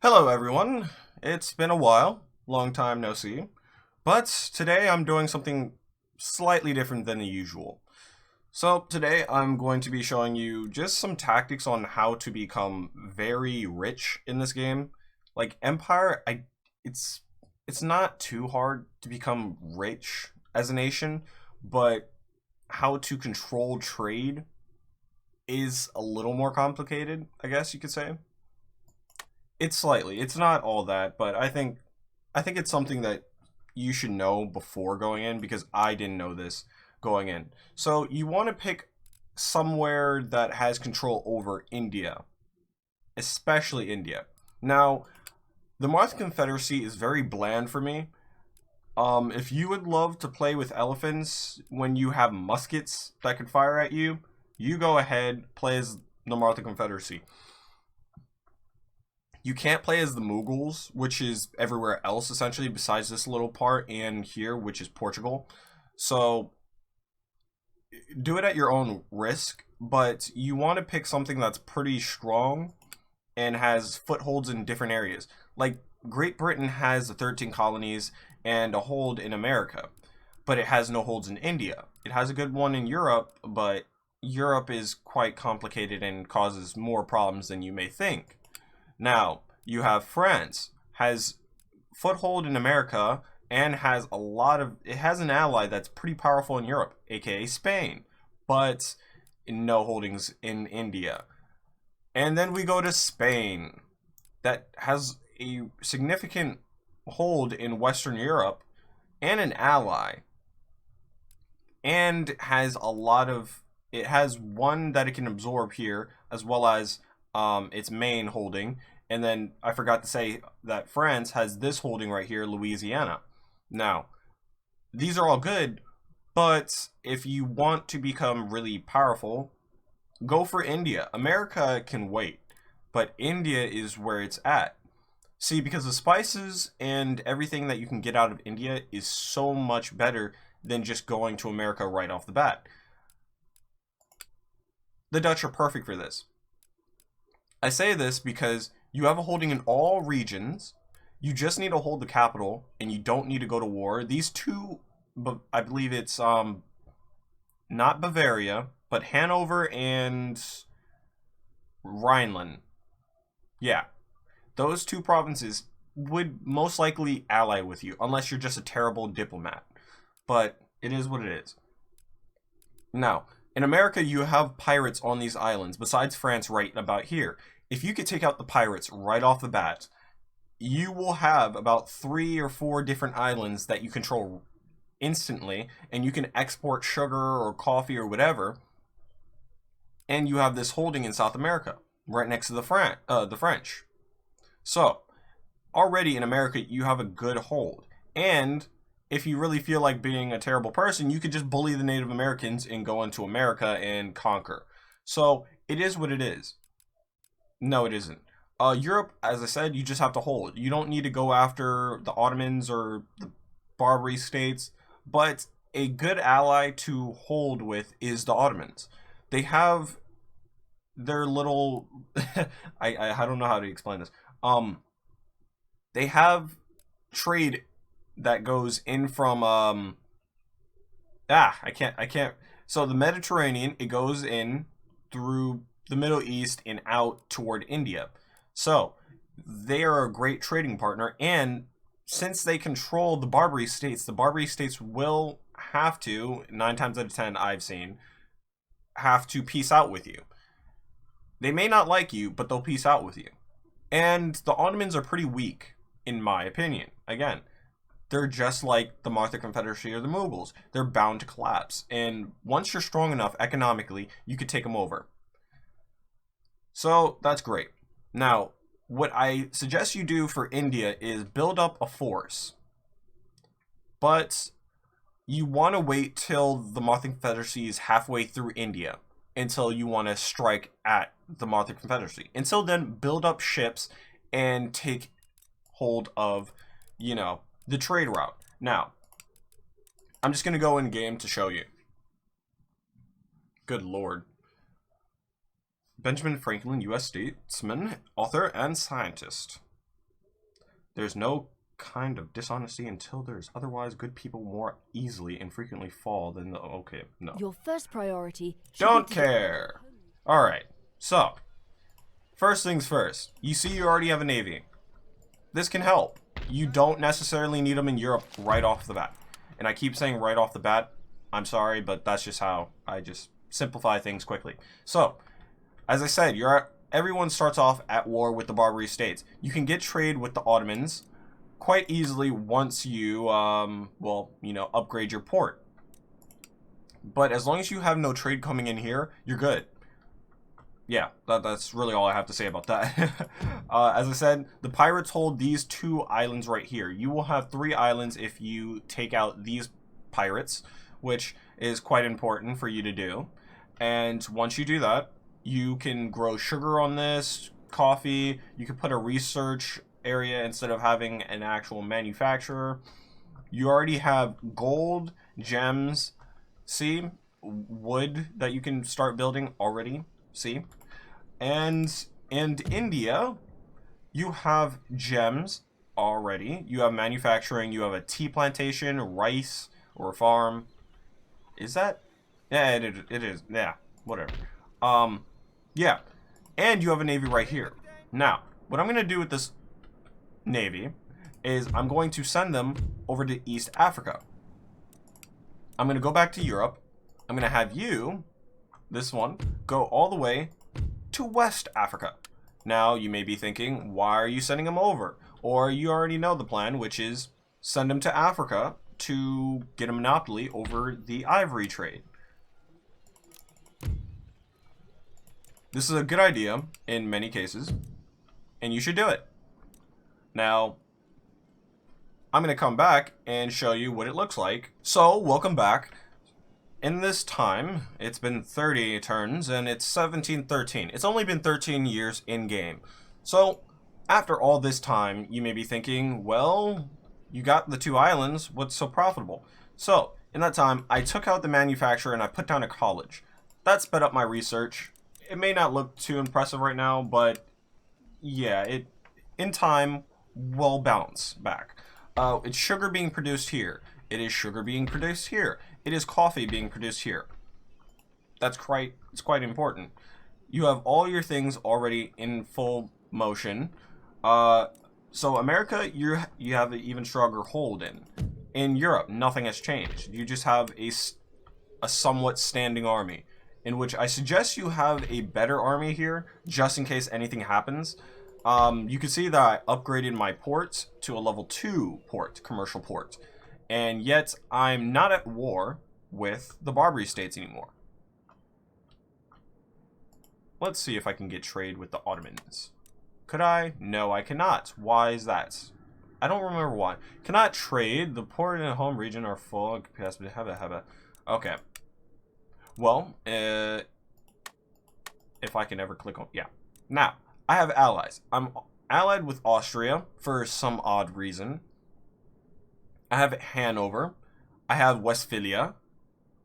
Hello everyone, it's been a while, long time no see, but today I'm doing something slightly different than the usual. So today I'm going to be showing you just some tactics on how to become very rich in this game. Like Empire, it's it's not too hard to become rich as a nation, but how to control trade is a little more complicated, I guess you could say. It's slightly. It's not all that, but I think it's something that you should know before going in because I didn't know this going in. So you want to pick somewhere that has control over India, especially India. Now, the Marth Confederacy is very bland for me. If you would love to play with elephants when you have muskets that could fire at you, you go ahead, play as the Martha Confederacy. You can't play as the Mughals, which is everywhere else essentially besides this little part and here, which is Portugal. So do it at your own risk, but you want to pick something that's pretty strong and has footholds in different areas. Like Great Britain has the 13 colonies and a hold in America, but it has no holds in India. It has a good one in Europe, but Europe is quite complicated and causes more problems than you may think. Now, you have France, has foothold in America, and has it has an ally that's pretty powerful in Europe, aka Spain, but no holdings in India. And then we go to Spain, that has a significant hold in Western Europe and an ally, and has it has one that it can absorb here, as well as its main holding. And then I forgot to say that France has this holding right here, Louisiana. Now, these are all good, but if you want to become really powerful, go for India. America can wait, but India is where it's at. See, because the spices and everything that you can get out of India is so much better than just going to America right off the bat. The Dutch are perfect for this. I say this because you have a holding in all regions. You just need to hold the capital, and you don't need to go to war. These two, I believe it's not Bavaria, but Hanover and Rhineland. Yeah, those two provinces would most likely ally with you, unless you're just a terrible diplomat. But it is what it is. Now, in America, you have pirates on these islands, besides France right about here. If you could take out the pirates right off the bat, you will have about 3 or 4 different islands that you control instantly, and you can export sugar or coffee or whatever, and you have this holding in South America, right next to the French. So, already in America, you have a good hold. And if you really feel like being a terrible person, you could just bully the Native Americans and go into America and conquer. So, it is what it is. No, it isn't. Europe, as I said, you just have to hold. You don't need to go after the Ottomans or the Barbary states, but a good ally to hold with is the Ottomans. They have their little I don't know how to explain this. They have trade that goes in from I can't. So the Mediterranean, it goes in through the Middle East and out toward India. So they are a great trading partner, and since they control the Barbary states will have to, 9 times out of 10 I've seen, have to peace out with you. They may not like you, but they'll peace out with you. And the Ottomans are pretty weak, in my opinion. Again, they're just like the Martha Confederacy or the Mughals. They're bound to collapse. And once you're strong enough economically, you could take them over. So that's great. Now, what I suggest you do for India is build up a force. But you want to wait till the Martha Confederacy is halfway through India until you want to strike at the Martha Confederacy. Until then, build up ships and take hold of, the trade route. Now, I'm just going to go in game to show you. Good lord. Benjamin Franklin, U.S. statesman, author, and scientist. There's no kind of dishonesty until there's otherwise good people more easily and frequently fall than the... Okay, no. Your first priority Don't care. Alright, so. First things first. You see you already have a navy. This can help. You don't necessarily need them in Europe right off the bat. And I keep saying right off the bat. I'm sorry, but that's just how I just simplify things quickly. So, as I said, everyone starts off at war with the Barbary states. You can get trade with the Ottomans quite easily once you, upgrade your port. But as long as you have no trade coming in here, you're good. Yeah, that's really all I have to say about that. As I said, the pirates hold these 2 islands right here. You will have 3 islands if you take out these pirates, which is quite important for you to do. And once you do that, you can grow sugar on this, coffee. You can put a research area instead of having an actual manufacturer. You already have gold, gems, see, wood that you can start building already, see. And in India, you have gems already. You have manufacturing, you have a tea plantation, rice, or a farm. Is that? Yeah, it is. Yeah, whatever. Yeah. And you have a navy right here. Now, what I'm going to do with this navy is I'm going to send them over to East Africa. I'm going to go back to Europe. I'm going to have you, this one, go all the way to West Africa. Now, you may be thinking, why are you sending them over? Or you already know the plan, which is send them to Africa to get a monopoly over the ivory trade. This is a good idea in many cases, and you should do it. Now, I'm going to come back and show you what it looks like. So, welcome back. In this time, it's been 30 turns, and it's 1713. It's only been 13 years in-game. So, after all this time, you may be thinking, well, you got the 2 islands, what's so profitable? So, in that time, I took out the manufacturer and I put down a college. That sped up my research. It may not look too impressive right now, but yeah, it in time will bounce back. It's sugar being produced here. It is sugar being produced here. It is coffee being produced here. It's quite important. You have all your things already in full motion. So America, you have an even stronger hold in. In Europe, nothing has changed. You just have a somewhat standing army, in which I suggest you have a better army here, just in case anything happens. You can see that I upgraded my port to a level 2 port, commercial port. And yet, I'm not at war with the Barbary states anymore. Let's see if I can get trade with the Ottomans. Could I? No, I cannot. Why is that? I don't remember why. Cannot trade. The port and home region are full of capacity. Okay. Well, if I can ever click on... Yeah. Now, I have allies. I'm allied with Austria for some odd reason. I have Hanover. I have Westphalia.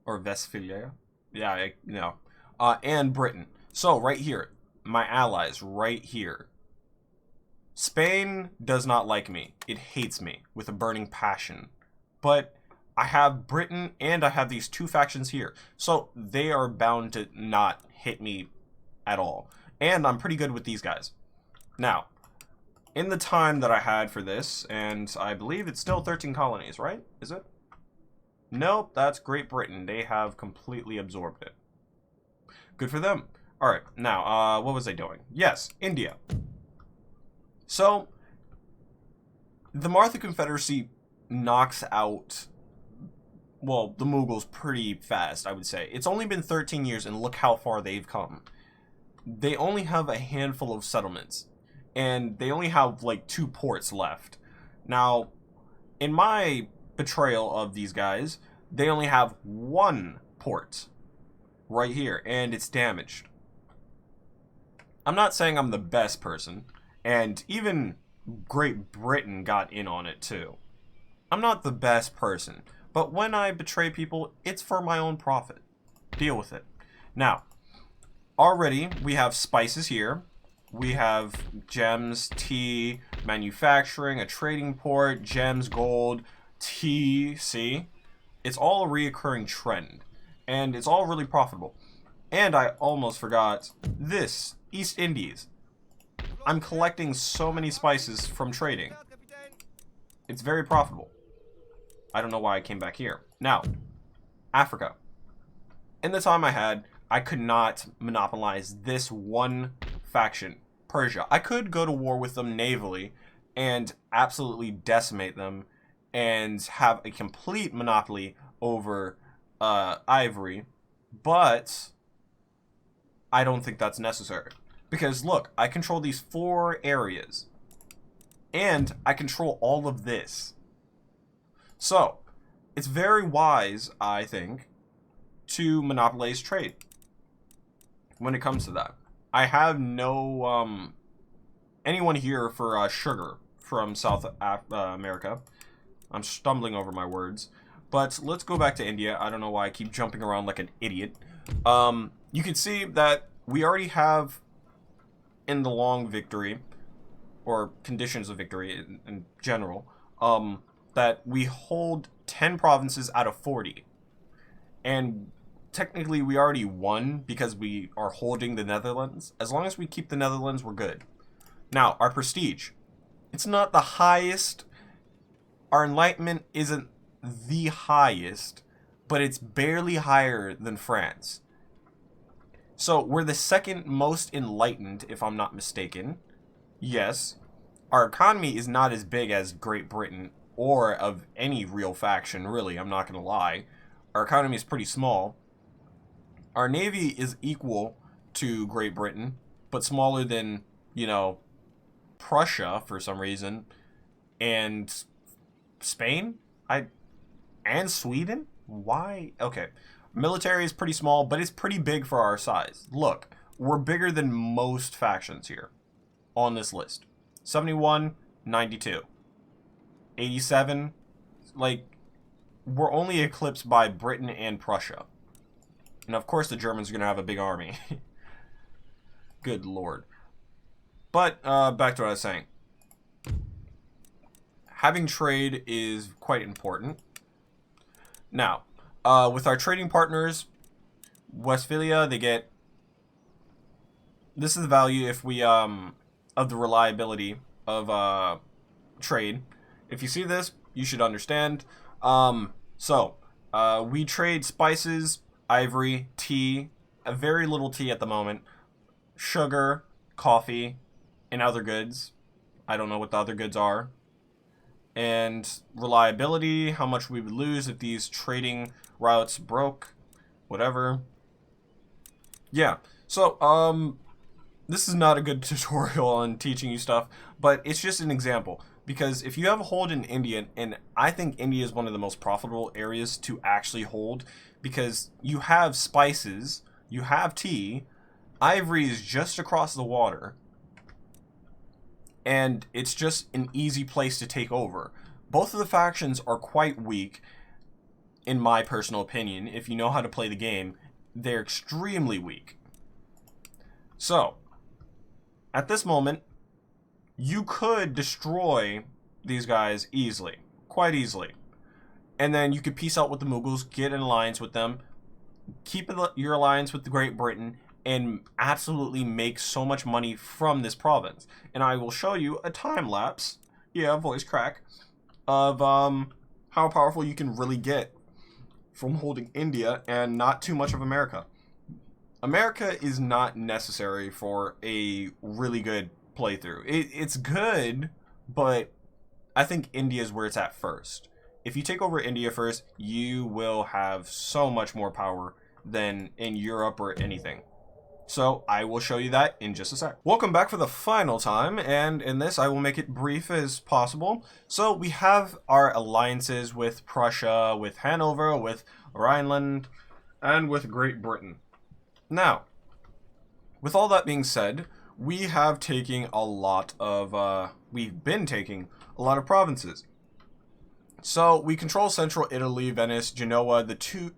Or Westphalia. Yeah, and Britain. So, right here. My allies, right here. Spain does not like me. It hates me with a burning passion. But I have Britain and I have these 2 factions here. So, they are bound to not hit me at all. And I'm pretty good with these guys. Now, in the time that I had for this, and I believe it's still 13 colonies, right? Is it? Nope, that's Great Britain. They have completely absorbed it. Good for them. Alright, now, what was I doing? Yes, India. So, the Martha Confederacy knocks out, well, the Mughals pretty fast, I would say. It's only been 13 years, and look how far they've come. They only have a handful of settlements. And they only have, like, 2 ports left. Now, in my betrayal of these guys, they only have 1 port. Right here. And it's damaged. I'm not saying I'm the best person. And even Great Britain got in on it, too. I'm not the best person. But when I betray people, it's for my own profit. Deal with it. Now, already, we have spices here. We have gems, tea, manufacturing, a trading port, gems, gold, tea. See? It's all a reoccurring trend. And it's all really profitable. And I almost forgot this. East Indies. I'm collecting so many spices from trading. It's very profitable. I don't know why I came back here. Now, Africa. In the time I had, I could not monopolize this one faction, Persia. I could go to war with them navally and absolutely decimate them and have a complete monopoly over ivory, but I don't think that's necessary. Because look, I control these 4 areas. And I control all of this. So, it's very wise, I think, to monopolize trade when it comes to that. I have no anyone here for sugar from South America. I'm stumbling over my words. But let's go back to India. I don't know why I keep jumping around like an idiot. You can see that we already have in the long victory, or conditions of victory in general, that we hold 10 provinces out of 40. And technically we already won because we are holding the Netherlands. As long as we keep the Netherlands, we're good. Now, our prestige. It's not the highest. Our enlightenment isn't the highest, but it's barely higher than France. So we're the second most enlightened, if I'm not mistaken. Yes. Our economy is not as big as Great Britain or of any real faction, really. I'm not going to lie. Our economy is pretty small. Our navy is equal to Great Britain, but smaller than, you know, Prussia for some reason. And Spain? And Sweden? Why? Okay. Military is pretty small, but it's pretty big for our size. Look, we're bigger than most factions here on this list. 71, 92. 87, like, we're only eclipsed by Britain and Prussia. And of course the Germans are going to have a big army. Good lord. But, back to what I was saying. Having trade is quite important. Now, with our trading partners, Westphalia, they get... This is the value if we, of the reliability of, trade. If you see this, you should understand. We trade spices, ivory, tea, a very little tea at the moment, sugar, coffee, and other goods. I don't know what the other goods are. And reliability, how much we would lose if these trading routes broke, whatever. Yeah, so, this is not a good tutorial on teaching you stuff, but it's just an example. Because if you have a hold in India, and I think India is one of the most profitable areas to actually hold, because you have spices, you have tea, ivory is just across the water, and it's just an easy place to take over. Both of the factions are quite weak, in my personal opinion. If you know how to play the game, they're extremely weak. So, at this moment, you could destroy these guys easily. Quite easily. And then you could peace out with the Mughals, get an alliance with them, keep your alliance with the Great Britain, and absolutely make so much money from this province. And I will show you a time lapse, yeah, voice crack, of how powerful you can really get from holding India and not too much of America. America is not necessary for a really good playthrough. It's good, but I think India is where it's at first. If you take over India first, you will have so much more power than in Europe or anything. So I will show you that in just a sec. Welcome back for the final time, and in this I will make it brief as possible. So we have our alliances with Prussia, with Hanover, with Rhineland, and with Great Britain. Now, with all that being said, we have taken a lot of, we've been taking a lot of provinces. So we control central Italy, Venice, Genoa, the two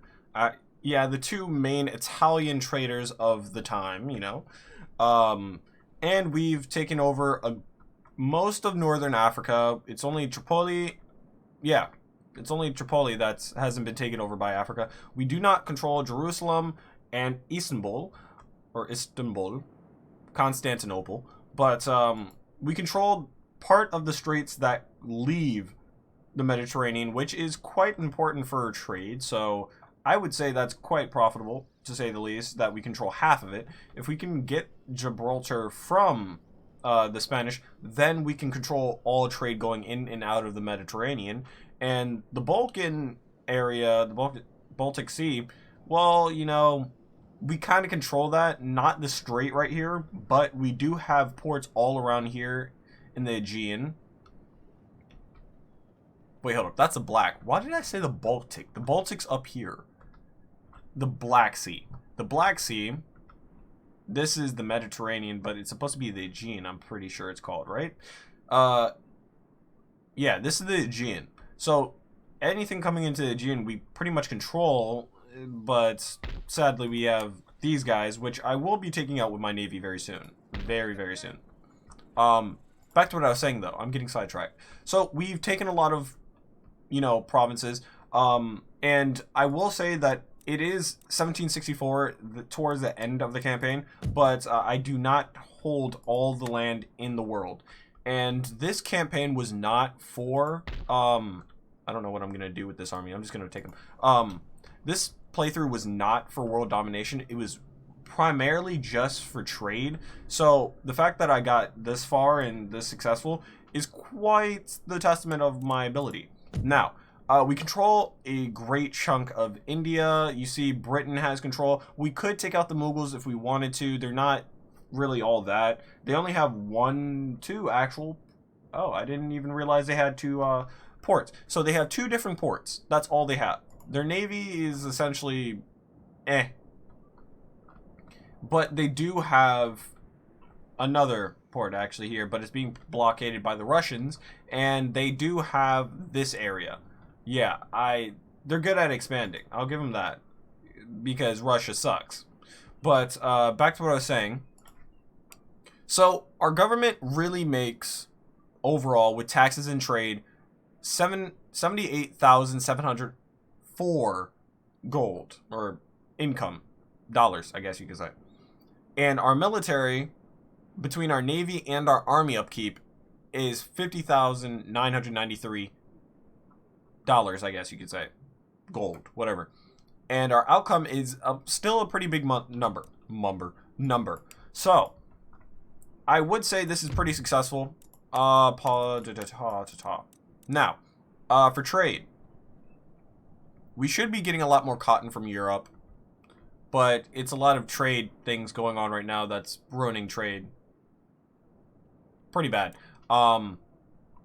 main Italian traders of the time, you know. And we've taken over a most of northern Africa. It's only Tripoli. Yeah, it's only Tripoli that hasn't been taken over by Africa. We do not control Jerusalem and Istanbul, Constantinople, but we controlled part of the straits that leave the Mediterranean, which is quite important for trade. So I would say that's quite profitable, to say the least, that we control half of it. If we can get Gibraltar from the Spanish, then we can control all trade going in and out of the Mediterranean. And the Balkan area, the Baltic Sea, well, you know, we kind of control that. Not the strait right here, but we do have ports all around here in the Aegean. Wait, hold up. That's the Black. Why did I say the Baltic? The Baltic's up here. The Black Sea. The Black Sea. This is the Mediterranean, but it's supposed to be the Aegean, I'm pretty sure it's called, right? Yeah, this is the Aegean. So, anything coming into the Aegean, we pretty much control, but sadly we have these guys, which I will be taking out with my navy very soon. Very, very soon. Back to what I was saying, though. I'm getting sidetracked. So, we've taken a lot of, you know, provinces, and I will say that it is 1764 towards the end of the campaign, but I do not hold all the land in the world. And this campaign was not for, I don't know what I'm going to do with this army. I'm just going to take them. This playthrough was not for world domination. It was primarily just for trade. So the fact that I got this far and this successful is quite the testament of my ability. Now, we control a great chunk of India. You see Britain has control. We could take out the Mughals if we wanted to. They're not really all that. They only have two actual... Oh, I didn't even realize they had two ports. So they have two different ports. That's all they have. Their navy is essentially... But they do have another port actually here, but it's being blockaded by the Russians. And they do have this area. Yeah, they're good at expanding. I'll give them that. Because Russia sucks. But back to what I was saying. So, our government really makes, overall, with taxes and trade, 78,704 gold. Or income. Dollars, I guess you could say. And our military, between our navy and our army upkeep, is 50,993 dollars, I guess you could say. Gold, whatever. And our outcome is still a pretty big number. So, I would say this is pretty successful. Now, for trade. We should be getting a lot more cotton from Europe. But it's a lot of trade things going on right now that's ruining trade. Pretty bad.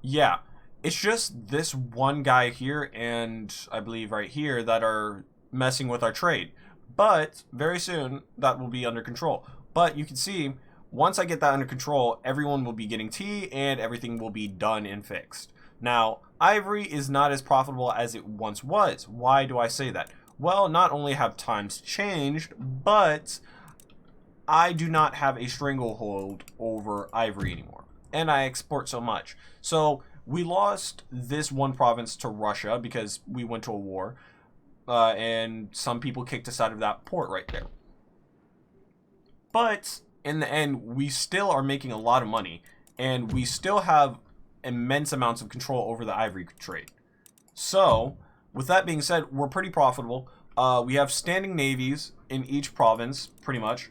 Yeah. It's just this one guy here and I believe right here that are messing with our trade. But very soon that will be under control. But you can see, once I get that under control, everyone will be getting tea and everything will be done and fixed. Now, ivory is not as profitable as it once was. Why do I say that? Well, not only have times changed, but I do not have a stranglehold over ivory anymore. And I export so much. So we lost this one province to Russia because we went to a war. And some people kicked us out of that port right there. But in the end, we still are making a lot of money. And we still have immense amounts of control over the ivory trade. So, with that being said, we're pretty profitable. We have standing navies in each province, pretty much.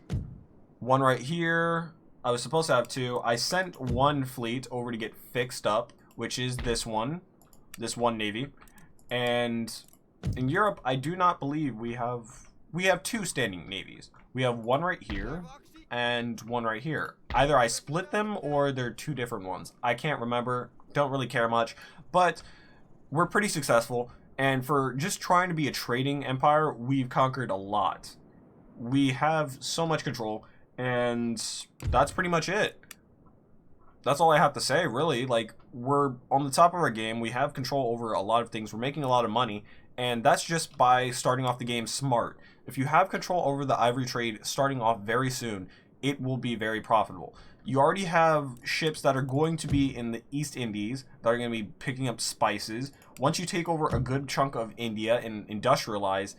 One right here. I was supposed to have two. I sent one fleet over to get fixed up, which is this one navy. And in Europe, I do not believe we have two standing navies. We have one right here and one right here. Either I split them or they're two different ones. I can't remember. Don't really care much. But we're pretty successful. And for just trying to be a trading empire, we've conquered a lot. We have so much control, and that's pretty much it. That's all I have to say, really. Like, we're on the top of our game. We have control over a lot of things. We're making a lot of money, and that's just by starting off the game smart. If you have control over the ivory trade starting off very soon, it will be very profitable. You already have ships that are going to be in the East Indies that are going to be picking up spices. Once you take over a good chunk of India and industrialize,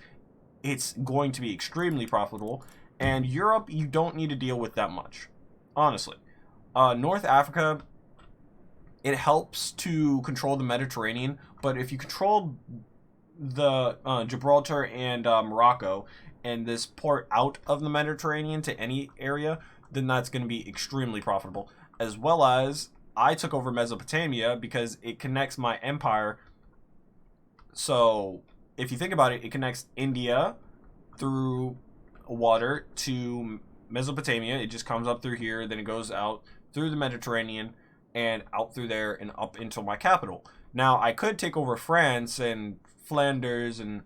it's going to be extremely profitable. And Europe, you don't need to deal with that much, honestly. North Africa, it helps to control the Mediterranean, but if you control the Gibraltar and Morocco and this port out of the Mediterranean to any area, then that's going to be extremely profitable. As well as I took over Mesopotamia because it connects my empire. So if you think about it, it connects India through water to Mesopotamia. It just comes up through here, then it goes out through the Mediterranean and out through there and up into my capital. Now, I could take over France and Flanders and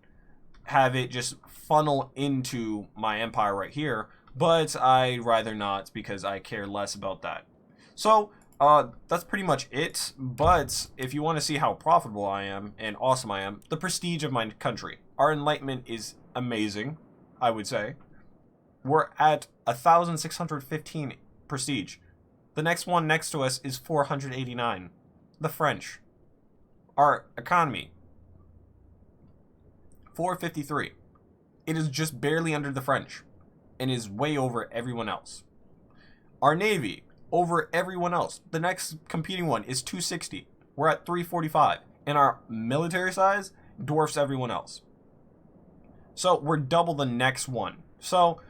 have it just funnel into my empire right here, but I'd rather not because I care less about that. So, that's pretty much it. But if you want to see how profitable I am and awesome I am, the prestige of my country. Our enlightenment is amazing, I would say. We're at 1,615 prestige. The next one next to us is 489. The French. Our economy, 453. It is just barely under the French and is way over everyone else. Our Navy, over everyone else. The next competing one is 260. We're at 345. And our military size dwarfs everyone else. So we're double the next one. So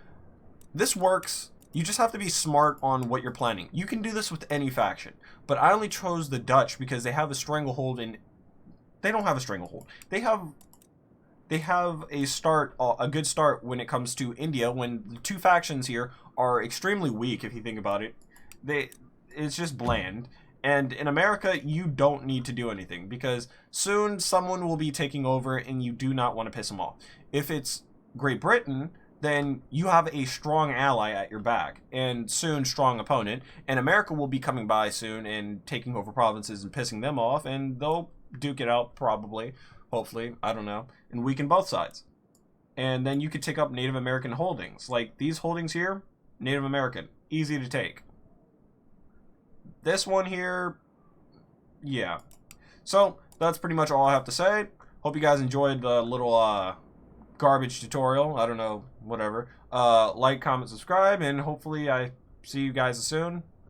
this works. You just have to be smart on what you're planning. You can do this with any faction. But I only chose the Dutch because they have a stranglehold in... They don't have a stranglehold. They have a good start when it comes to India, when the two factions here are extremely weak, if you think about it. It's just bland. And in America, you don't need to do anything, because soon someone will be taking over and you do not want to piss them off. If it's Great Britain, then you have a strong ally at your back, and soon strong opponent, and America will be coming by soon and taking over provinces and pissing them off, and they'll duke it out probably, hopefully, I don't know, and weaken both sides. And then you could take up Native American holdings. Like these holdings here, Native American, easy to take. This one here, yeah. So that's pretty much all I have to say. Hope you guys enjoyed the little garbage tutorial. I don't know, whatever. Like, comment, subscribe, and hopefully I see you guys soon.